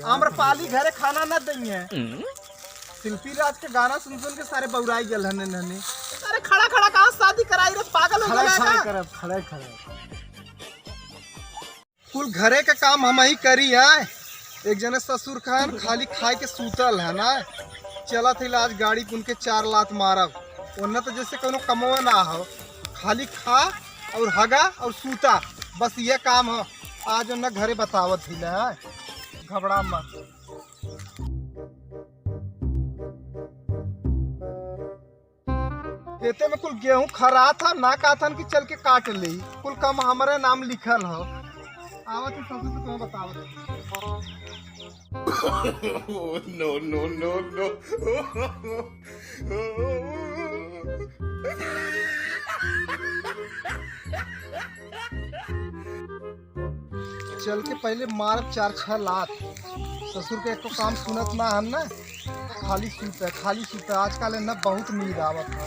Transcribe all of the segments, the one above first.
आम्रपाली घरे खाना न देंगे। शिल्पी राज के गाना सुन सुन के सारे बौराई गल हने। अरे खड़ा खड़ा कहाँ शादी कराई रे, पागल हो गया। खड़े कुल घरे के काम हम ही करी है। एक जने ससुर खान खाली खाए के सूतल है ना, चला थे आज गाड़ी पुन के 4 लात मारब। ओना तो जैसे कोनो कमवा ना हो, खाली खा और हगा और सूता, बस ये काम हो। आज ओना घरे बतावत ही है, घबरा मत। खेते में कुल गेहूं खरा था ना, का था कि चल के काट ली। कुल काम हमारे नाम लिखल हो। आवत है ससुर को तुम्हें बतावत। No. चल के पहले मार 4-6 लात। ससुर के एक तो काम सुनत ना हम ना, खाली सूत है। आजकल है ना बहुत नींद आवत है।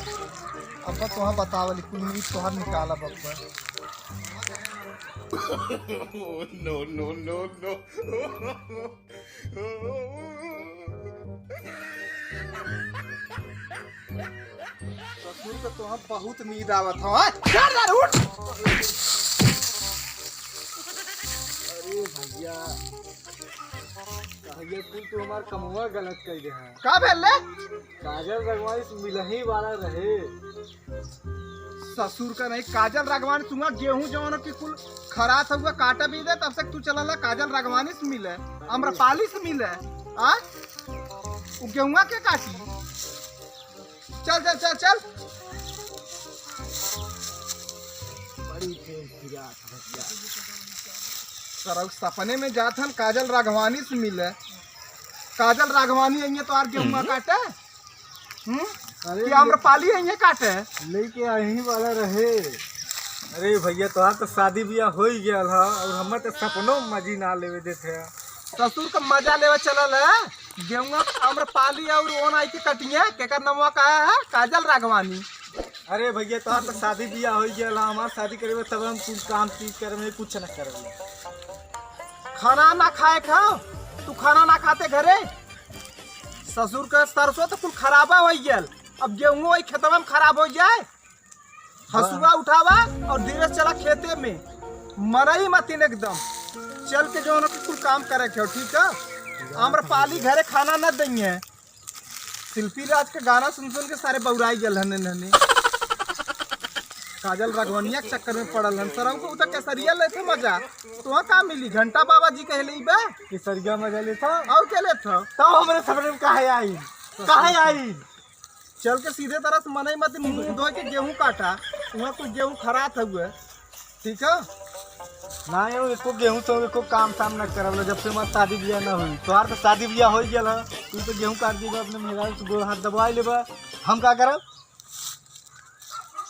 अब तुहाँ बतावली कुल नींद तुहार निकाला बब्बा। No. ससुर के तुहाँ बहुत नींद आवत है। चल उठ। अरे भैया कुल तो हमार कमुआ गलत कर गया है। का भेले? काजल रगवाई से मिलही वाला रहे। ससुर का नहीं, काजल राघवानी तुम गेहूं जवान की कुल खराब हुआ काटा भी दे, तब से तू चला काजल राघवानी से मिले, आम्रपाली से मिले। आ वो गेहुआ के काटी। चल बड़ी तेज गिरा था भैया। सर सपने में जात हन काजल राघवानी से मिले। काजल राघवानी आई तो आर गेहुआ काटे। अरे कि आम्रपाली आई काटे लेके यही वाला रहे। अरे भैया तोहार तो शादी ब्याह हो ही गया है और हमें तो सपनों में मजी ना लेवे देते हैं। ससुर का मजा लेवे चलल है। गेहुआ आम्रपाली और ओन आई के कटिया केकर नमवा का है काजल राघवानी। अरे भैया तोहार तो शादी ब्याह हो गया है। हमार शादी करे तब हम कुछ काम चीज करे कुछ न करे। खाना ना खाए खाओ, तू खाना ना खाते घरे। ससुर का सरसों तो कुल खराबा हो गया। अब गेहूं वही खेतवा में खराब हो जाए। हसुआ उठावा और धीरे चला खेते में, मरई मत एकदम। चल के जो कुल काम करे के ठीक है। आम्रपाली घरे खाना न देंगे। शिल्पी राज के गाना सुन सुन के सारे बौराई गल हने। काजल राघवनिया के चक्कर में पड़ल हन। सरऊ को उतर केसरिया लेते मजा तो का मिली। घंटा बाबा जी कहले बे केसरिया मजा लेता और क्या लेता तब हमारे सपने में काहे आई। चल के सीधे तरह से मनई मत मुंह धो के गेहूं काटा। वहाँ कुछ गेहूं खराब हुए ठीक है ना। एको गेहूं तो एको काम न करब जब से हमारे शादी ब्याह ना हुई। तोहार तो शादी ब्याह हो गया है। तू तो गेहूं काट दीबा अपने मेहरारू से गोड़ हाथ दबाई लेबा, हम का करब?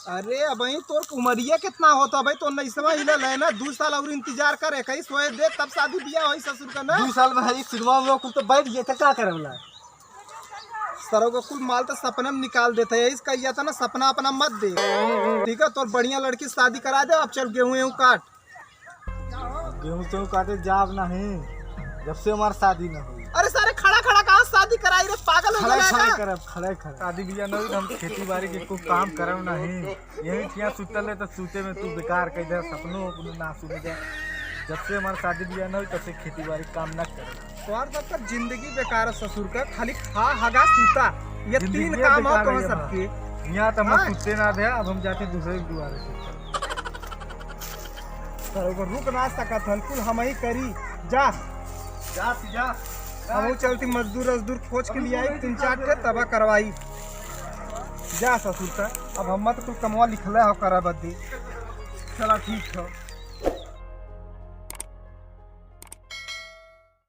अरे अब तोर उमरिया कितना होता भाई? तो नहीं समझ ले ना, 2 साल और इंतजार करे कहीं सोए दे तब शादी ब्याह हो ससुर का ना। 2 साल में है सिनेमा में कुल तो बैठ गए थे क्या करब? सरों को कुल माल तो सपना में निकाल देता है। इसका यह था ना, सपना अपना मत दे ठीक है। तो बढ़िया लड़की शादी करा दे। अब चल गेहूं काट। गेहूं तो काटे जाब नहीं जब से हमारी शादी न हुई। अरे सारे खड़ा कहाँ शादी कराई रे, पागल हो गया। खड़े शादी ब्याह न हुई हम खेती बाड़ी के कोई काम करब नहीं। यही ठिया सुतल है तो सूते में तू बेकार कह दे, सपनों अपने ना सुने दे। जब से हमारी शादी ब्याह न हुई तब से खेती बाड़ी काम न करे। तब जिंदगी बेकार है ससुर का। खाली खा हगा सूता, ये 3 काम हो कहाँ सबके। यहाँ तो हम सूते ना दे। अब हम जाते दूसरे दुआरे से। रुक ना सकत हन, कुल हम ही करी। जा हम चलती मजदूर खोज के लिए आई 3-4 ठे तबा करवाई। जा ससुर का अब हम तो कुल कमवा लिखले हो करा बदी। चला ठीक है।